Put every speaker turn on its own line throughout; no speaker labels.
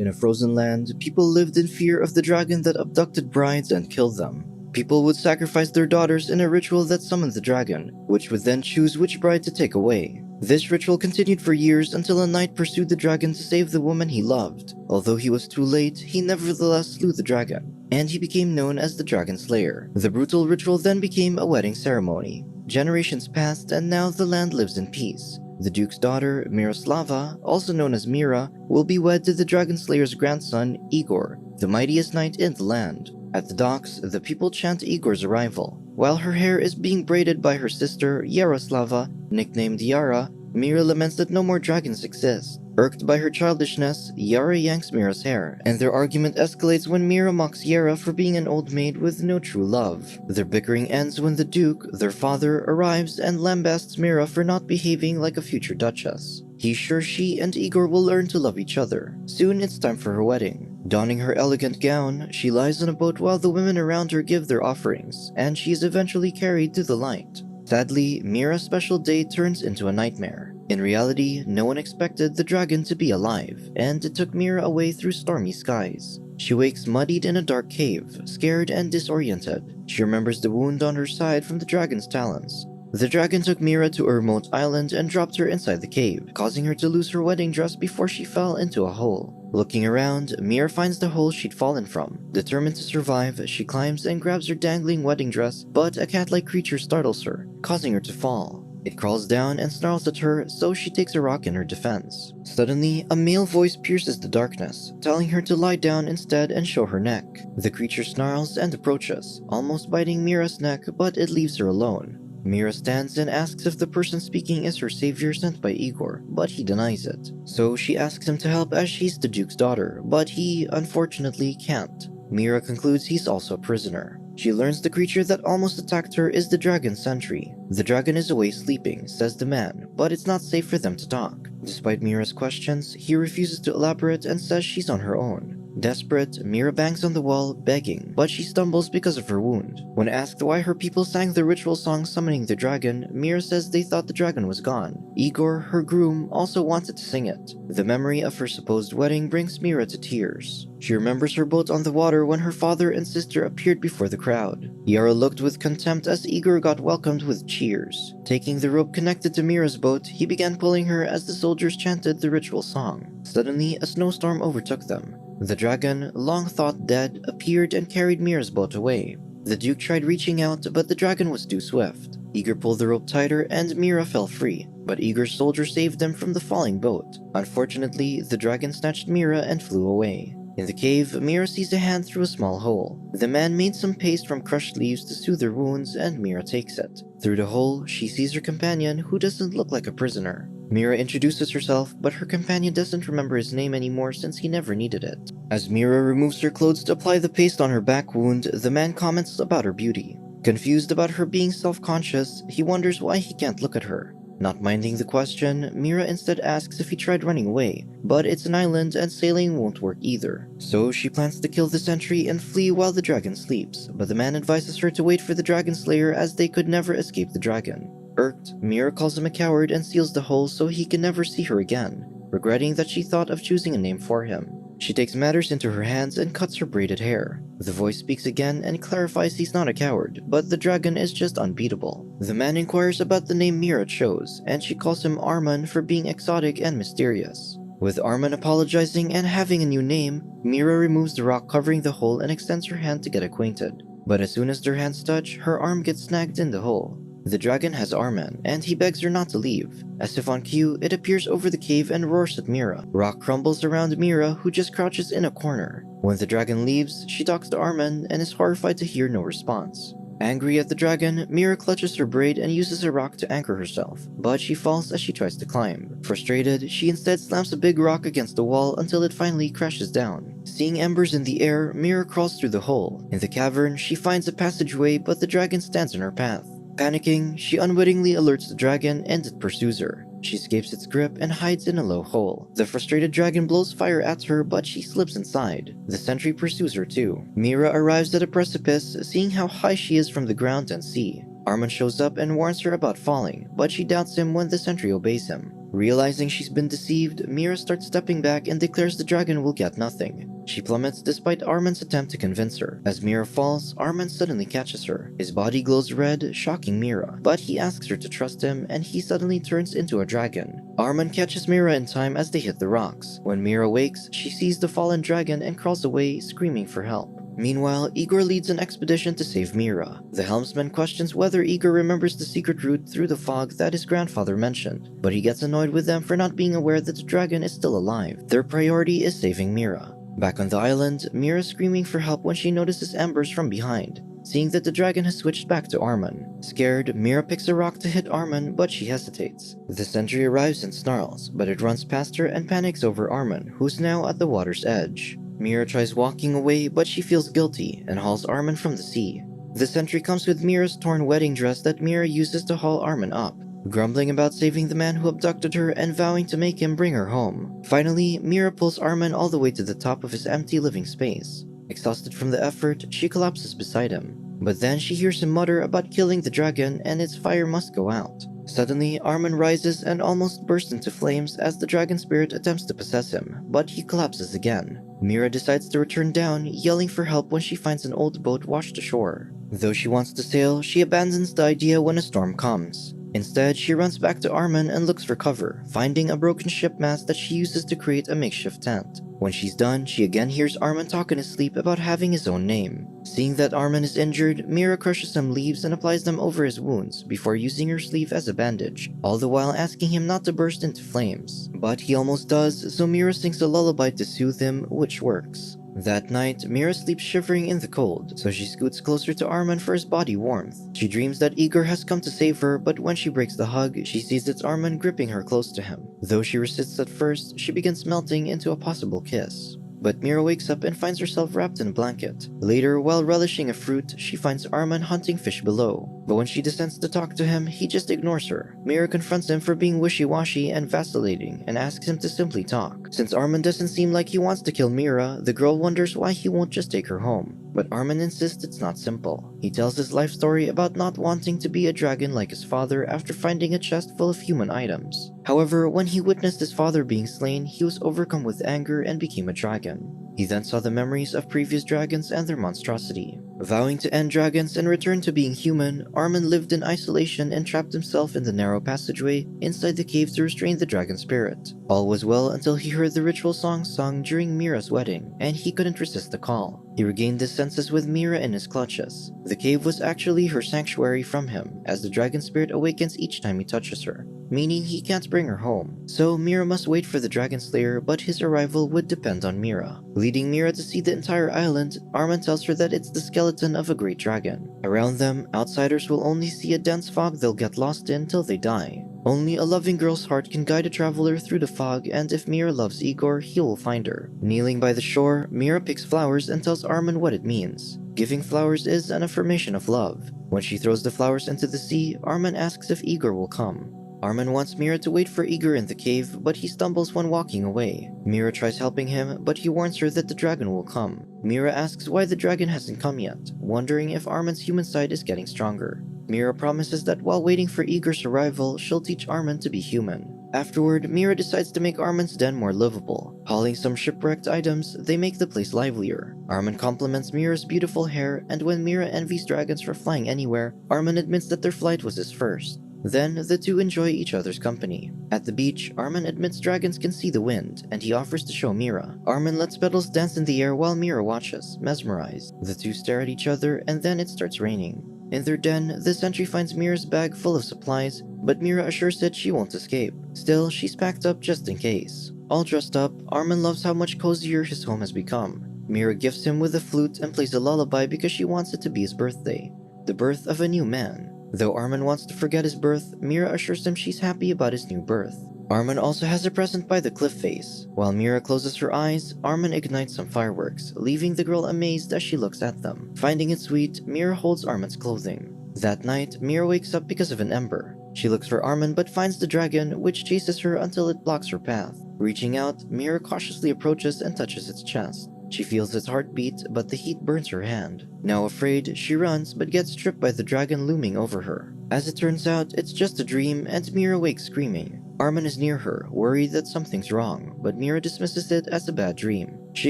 In a frozen land, people lived in fear of the dragon that abducted brides and killed them. People would sacrifice their daughters in a ritual that summoned the dragon, which would then choose which bride to take away. This ritual continued for years until a knight pursued the dragon to save the woman he loved. Although he was too late, he nevertheless slew the dragon, and he became known as the Dragon Slayer. The brutal ritual then became a wedding ceremony. Generations passed, and now the land lives in peace. The Duke's daughter, Miroslava, also known as Mira, will be wed to the Dragon Slayer's grandson, Igor, the mightiest knight in the land. At the docks, the people chant Igor's arrival. While her hair is being braided by her sister, Yaroslava, nicknamed Yara, Mira laments that no more dragons exist. Irked by her childishness, Yara yanks Mira's hair, and their argument escalates when Mira mocks Yara for being an old maid with no true love. Their bickering ends when the Duke, their father, arrives and lambasts Mira for not behaving like a future duchess. He's sure she and Igor will learn to love each other. Soon it's time for her wedding. Donning her elegant gown, she lies on a boat while the women around her give their offerings, and she is eventually carried to the light. Sadly, Mira's special day turns into a nightmare. In reality, no one expected the dragon to be alive, and it took Mira away through stormy skies. She wakes muddied in a dark cave, scared and disoriented. She remembers the wound on her side from the dragon's talons. The dragon took Mira to a remote island and dropped her inside the cave, causing her to lose her wedding dress before she fell into a hole. Looking around, Mira finds the hole she'd fallen from. Determined to survive, she climbs and grabs her dangling wedding dress, but a cat-like creature startles her, causing her to fall. It crawls down and snarls at her, so she takes a rock in her defense. Suddenly, a male voice pierces the darkness, telling her to lie down instead and show her neck. The creature snarls and approaches, almost biting Mira's neck, but it leaves her alone. Mira stands and asks if the person speaking is her savior sent by Igor, but he denies it. So she asks him to help as she's the Duke's daughter, but he, unfortunately, can't. Mira concludes he's also a prisoner. She learns the creature that almost attacked her is the dragon sentry. The dragon is away sleeping, says the man, but it's not safe for them to talk. Despite Mira's questions, he refuses to elaborate and says she's on her own. Desperate, Mira bangs on the wall, begging, but she stumbles because of her wound. When asked why her people sang the ritual song summoning the dragon, Mira says they thought the dragon was gone. Igor, her groom, also wanted to sing it. The memory of her supposed wedding brings Mira to tears. She remembers her boat on the water when her father and sister appeared before the crowd. Yara looked with contempt as Igor got welcomed with cheers. Taking the rope connected to Mira's boat, he began pulling her as the soldiers chanted the ritual song. Suddenly, a snowstorm overtook them. The dragon, long thought dead, appeared and carried Mira's boat away. The Duke tried reaching out, but the dragon was too swift. Igor pulled the rope tighter and Mira fell free, but Igor's soldier saved them from the falling boat. Unfortunately, the dragon snatched Mira and flew away. In the cave, Mira sees a hand through a small hole. The man made some paste from crushed leaves to soothe her wounds, and Mira takes it. Through the hole, she sees her companion, who doesn't look like a prisoner. Mira introduces herself, but her companion doesn't remember his name anymore since he never needed it. As Mira removes her clothes to apply the paste on her back wound, the man comments about her beauty. Confused about her being self-conscious, he wonders why he can't look at her. Not minding the question, Mira instead asks if he tried running away, but it's an island and sailing won't work either. So she plans to kill the sentry and flee while the dragon sleeps, but the man advises her to wait for the Dragon Slayer as they could never escape the dragon. Irked, Mira calls him a coward and seals the hole so he can never see her again, regretting that she thought of choosing a name for him. She takes matters into her hands and cuts her braided hair. The voice speaks again and clarifies he's not a coward, but the dragon is just unbeatable. The man inquires about the name Mira chose, and she calls him Arman for being exotic and mysterious. With Arman apologizing and having a new name, Mira removes the rock covering the hole and extends her hand to get acquainted. But as soon as their hands touch, her arm gets snagged in the hole. The dragon has Arman, and he begs her not to leave. As if on cue, it appears over the cave and roars at Mira. Rock crumbles around Mira, who just crouches in a corner. When the dragon leaves, she talks to Arman and is horrified to hear no response. Angry at the dragon, Mira clutches her braid and uses a rock to anchor herself, but she falls as she tries to climb. Frustrated, she instead slams a big rock against the wall until it finally crashes down. Seeing embers in the air, Mira crawls through the hole. In the cavern, she finds a passageway, but the dragon stands in her path. Panicking, she unwittingly alerts the dragon and it pursues her. She escapes its grip and hides in a low hole. The frustrated dragon blows fire at her, but she slips inside. The sentry pursues her too. Mira arrives at a precipice, seeing how high she is from the ground and sea. Arman shows up and warns her about falling, but she doubts him when the sentry obeys him. Realizing she's been deceived, Mira starts stepping back and declares the dragon will get nothing. She plummets despite Armin's attempt to convince her. As Mira falls, Armin suddenly catches her. His body glows red, shocking Mira, but he asks her to trust him and he suddenly turns into a dragon. Armin catches Mira in time as they hit the rocks. When Mira wakes, she sees the fallen dragon and crawls away, screaming for help. Meanwhile, Igor leads an expedition to save Mira. The helmsman questions whether Igor remembers the secret route through the fog that his grandfather mentioned, but he gets annoyed with them for not being aware that the dragon is still alive. Their priority is saving Mira. Back on the island, Mira is screaming for help when she notices embers from behind, seeing that the dragon has switched back to Armin. Scared, Mira picks a rock to hit Armin, but she hesitates. The sentry arrives and snarls, but it runs past her and panics over Armin, who's now at the water's edge. Mira tries walking away, but she feels guilty and hauls Armin from the sea. The sentry comes with Mira's torn wedding dress that Mira uses to haul Armin up, grumbling about saving the man who abducted her and vowing to make him bring her home. Finally, Mira pulls Armin all the way to the top of his empty living space. Exhausted from the effort, she collapses beside him. But then she hears him mutter about killing the dragon and its fire must go out. Suddenly, Armin rises and almost bursts into flames as the dragon spirit attempts to possess him, but he collapses again. Mira decides to return down, yelling for help when she finds an old boat washed ashore. Though she wants to sail, she abandons the idea when a storm comes. Instead, she runs back to Armin and looks for cover, finding a broken ship mast that she uses to create a makeshift tent. When she's done, she again hears Armin talk in his sleep about having his own name. Seeing that Armin is injured, Mira crushes some leaves and applies them over his wounds before using her sleeve as a bandage, all the while asking him not to burst into flames. But he almost does, so Mira sings a lullaby to soothe him, which works. That night, Mira sleeps shivering in the cold, so she scoots closer to Armin for his body warmth. She dreams that Igor has come to save her, but when she breaks the hug, she sees it's Armin gripping her close to him. Though she resists at first, she begins melting into a possible kiss. But Mira wakes up and finds herself wrapped in a blanket. Later, while relishing a fruit, she finds Armin hunting fish below. But when she descends to talk to him, he just ignores her. Mira confronts him for being wishy-washy and vacillating and asks him to simply talk. Since Armin doesn't seem like he wants to kill Mira, the girl wonders why he won't just take her home. But Armin insists it's not simple. He tells his life story about not wanting to be a dragon like his father after finding a chest full of human items. However, when he witnessed his father being slain, he was overcome with anger and became a dragon. He then saw the memories of previous dragons and their monstrosity. Vowing to end dragons and return to being human, Armin lived in isolation and trapped himself in the narrow passageway inside the cave to restrain the dragon spirit. All was well until he heard the ritual song sung during Mira's wedding, and he couldn't resist the call. He regained his senses with Mira in his clutches. The cave was actually her sanctuary from him, as the dragon spirit awakens each time he touches her, meaning he can't bring her home. So Mira must wait for the dragon slayer, but his arrival would depend on Mira. Leading Mira to see the entire island, Armin tells her that it's the skeleton of a great dragon. Around them, outsiders will only see a dense fog they'll get lost in till they die. Only a loving girl's heart can guide a traveler through the fog, and if Mira loves Igor, he will find her. Kneeling by the shore, Mira picks flowers and tells Armin what it means. Giving flowers is an affirmation of love. When she throws the flowers into the sea, Armin asks if Igor will come. Armin wants Mira to wait for Igor in the cave, but he stumbles when walking away. Mira tries helping him, but he warns her that the dragon will come. Mira asks why the dragon hasn't come yet, wondering if Armin's human side is getting stronger. Mira promises that while waiting for Igor's arrival, she'll teach Armin to be human. Afterward, Mira decides to make Armin's den more livable. Hauling some shipwrecked items, they make the place livelier. Armin compliments Mira's beautiful hair, and when Mira envies dragons for flying anywhere, Armin admits that their flight was his first. Then, the two enjoy each other's company. At the beach, Armin admits dragons can see the wind, and he offers to show Mira. Armin lets petals dance in the air while Mira watches, mesmerized. The two stare at each other, and then it starts raining. In their den, the sentry finds Mira's bag full of supplies, but Mira assures it she won't escape. Still, she's packed up just in case. All dressed up, Armin loves how much cozier his home has become. Mira gifts him with a flute and plays a lullaby because she wants it to be his birthday. The birth of a new man. Though Armin wants to forget his birth, Mira assures him she's happy about his new birth. Armin also has a present by the cliff face. While Mira closes her eyes, Armin ignites some fireworks, leaving the girl amazed as she looks at them. Finding it sweet, Mira holds Armin's clothing. That night, Mira wakes up because of an ember. She looks for Armin but finds the dragon, which chases her until it blocks her path. Reaching out, Mira cautiously approaches and touches its chest. She feels its heartbeat, but the heat burns her hand. Now afraid, she runs but gets tripped by the dragon looming over her. As it turns out, it's just a dream and Mira wakes screaming. Armin is near her, worried that something's wrong, but Mira dismisses it as a bad dream. She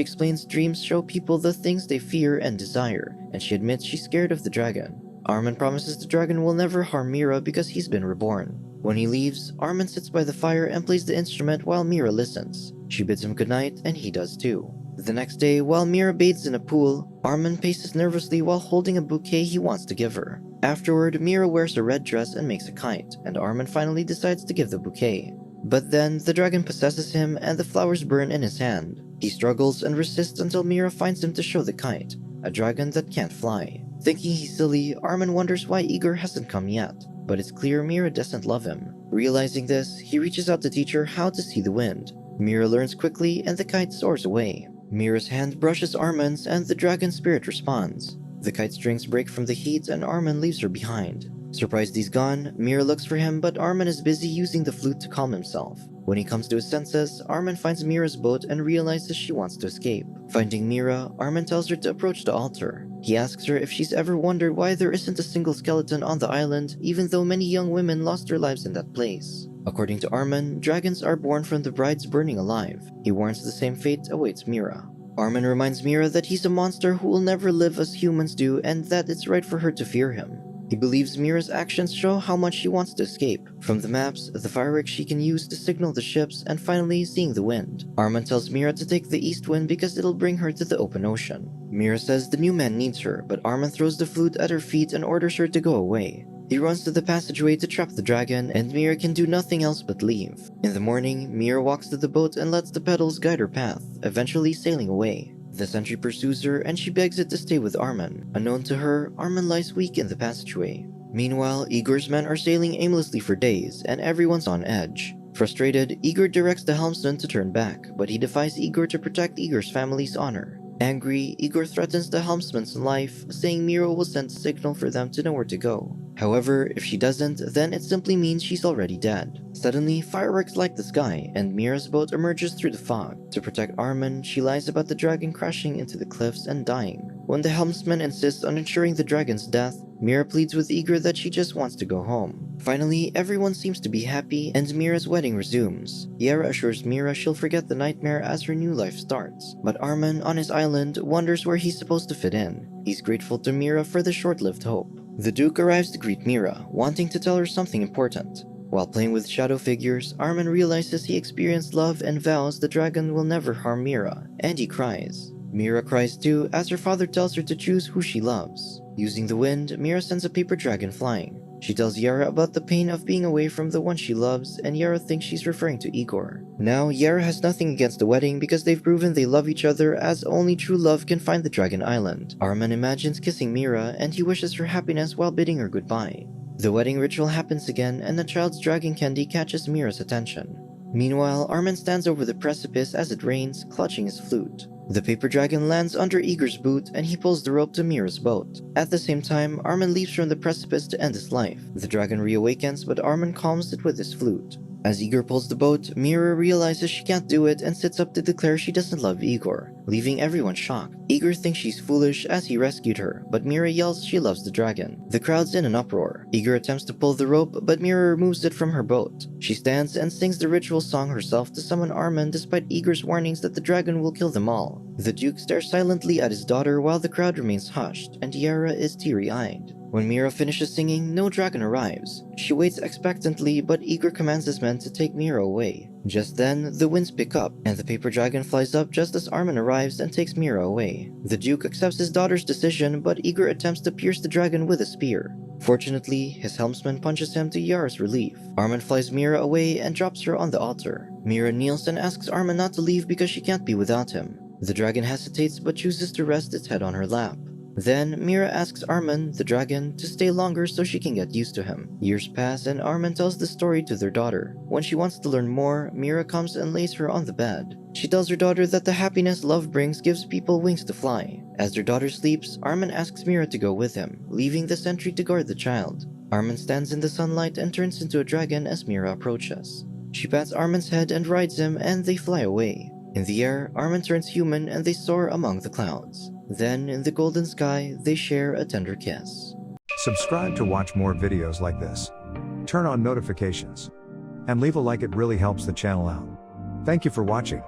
explains dreams show people the things they fear and desire, and she admits she's scared of the dragon. Armin promises the dragon will never harm Mira because he's been reborn. When he leaves, Armin sits by the fire and plays the instrument while Mira listens. She bids him goodnight, and he does too. The next day, while Mira bathes in a pool, Armin paces nervously while holding a bouquet he wants to give her. Afterward, Mira wears a red dress and makes a kite, and Armin finally decides to give the bouquet. But then, the dragon possesses him and the flowers burn in his hand. He struggles and resists until Mira finds him to show the kite, a dragon that can't fly. Thinking he's silly, Armin wonders why Igor hasn't come yet, but it's clear Mira doesn't love him. Realizing this, he reaches out to teach her how to see the wind. Mira learns quickly and the kite soars away. Mira's hand brushes Armin's and the dragon spirit responds. The kite strings break from the heat and Armin leaves her behind. Surprised he's gone, Mira looks for him, but Armin is busy using the flute to calm himself. When he comes to his senses, Armin finds Mira's boat and realizes she wants to escape. Finding Mira, Armin tells her to approach the altar. He asks her if she's ever wondered why there isn't a single skeleton on the island, even though many young women lost their lives in that place. According to Armin, dragons are born from the brides burning alive. He warns the same fate awaits Mira. Armin reminds Mira that he's a monster who will never live as humans do and that it's right for her to fear him. He believes Mira's actions show how much she wants to escape. From the maps, the fireworks she can use to signal the ships, and finally seeing the wind. Armin tells Mira to take the east wind because it'll bring her to the open ocean. Mira says the new man needs her, but Armin throws the flute at her feet and orders her to go away. He runs to the passageway to trap the dragon, and Mira can do nothing else but leave. In the morning, Mira walks to the boat and lets the pedals guide her path, eventually sailing away. The sentry pursues her and she begs it to stay with Armin. Unknown to her, Armin lies weak in the passageway. Meanwhile, Igor's men are sailing aimlessly for days and everyone's on edge. Frustrated, Igor directs the helmsman to turn back, but he defies Igor to protect Igor's family's honor. Angry, Igor threatens the helmsman's life, saying Mira will send a signal for them to know where to go. However, if she doesn't, then it simply means she's already dead. Suddenly, fireworks light the sky, and Mira's boat emerges through the fog. To protect Armin, she lies about the dragon crashing into the cliffs and dying. When the helmsman insists on ensuring the dragon's death, Mira pleads with Igor that she just wants to go home. Finally, everyone seems to be happy, and Mira's wedding resumes. Yara assures Mira she'll forget the nightmare as her new life starts. But Armin, on his island, wonders where he's supposed to fit in. He's grateful to Mira for the short-lived hope. The Duke arrives to greet Mira, wanting to tell her something important. While playing with shadow figures, Armin realizes he experienced love and vows the dragon will never harm Mira, and he cries. Mira cries too, as her father tells her to choose who she loves. Using the wind, Mira sends a paper dragon flying. She tells Yara about the pain of being away from the one she loves, and Yara thinks she's referring to Igor. Now, Yara has nothing against the wedding because they've proven they love each other, as only true love can find the Dragon Island. Armin imagines kissing Mira, and he wishes her happiness while bidding her goodbye. The wedding ritual happens again, and the child's dragon candy catches Mira's attention. Meanwhile, Armin stands over the precipice as it rains, clutching his flute. The paper dragon lands under Igor's boot and he pulls the rope to Mira's boat. At the same time, Armin leaps from the precipice to end his life. The dragon reawakens, but Armin calms it with his flute. As Igor pulls the boat, Mira realizes she can't do it and sits up to declare she doesn't love Igor, leaving everyone shocked. Igor thinks she's foolish as he rescued her, but Mira yells she loves the dragon. The crowd's in an uproar. Igor attempts to pull the rope, but Mira removes it from her boat. She stands and sings the ritual song herself to summon Armin despite Igor's warnings that the dragon will kill them all. The Duke stares silently at his daughter while the crowd remains hushed, and Yara is teary-eyed. When Mira finishes singing, no dragon arrives. She waits expectantly, but Igor commands his men to take Mira away. Just then, the winds pick up, and the paper dragon flies up just as Armin arrives and takes Mira away. The Duke accepts his daughter's decision, but Igor attempts to pierce the dragon with a spear. Fortunately, his helmsman punches him to Yara's relief. Armin flies Mira away and drops her on the altar. Mira kneels and asks Armin not to leave because she can't be without him. The dragon hesitates but chooses to rest its head on her lap. Then, Mira asks Armin, the dragon, to stay longer so she can get used to him. Years pass and Armin tells the story to their daughter. When she wants to learn more, Mira comes and lays her on the bed. She tells her daughter that the happiness love brings gives people wings to fly. As their daughter sleeps, Armin asks Mira to go with him, leaving the sentry to guard the child. Armin stands in the sunlight and turns into a dragon as Mira approaches. She pats Armin's head and rides him, and they fly away. In the air, Armin turns human and they soar among the clouds. Then, in the golden sky, they share a tender kiss.
Subscribe to watch more videos like this. Turn on notifications. And leave a like, it really helps the channel out. Thank you for watching.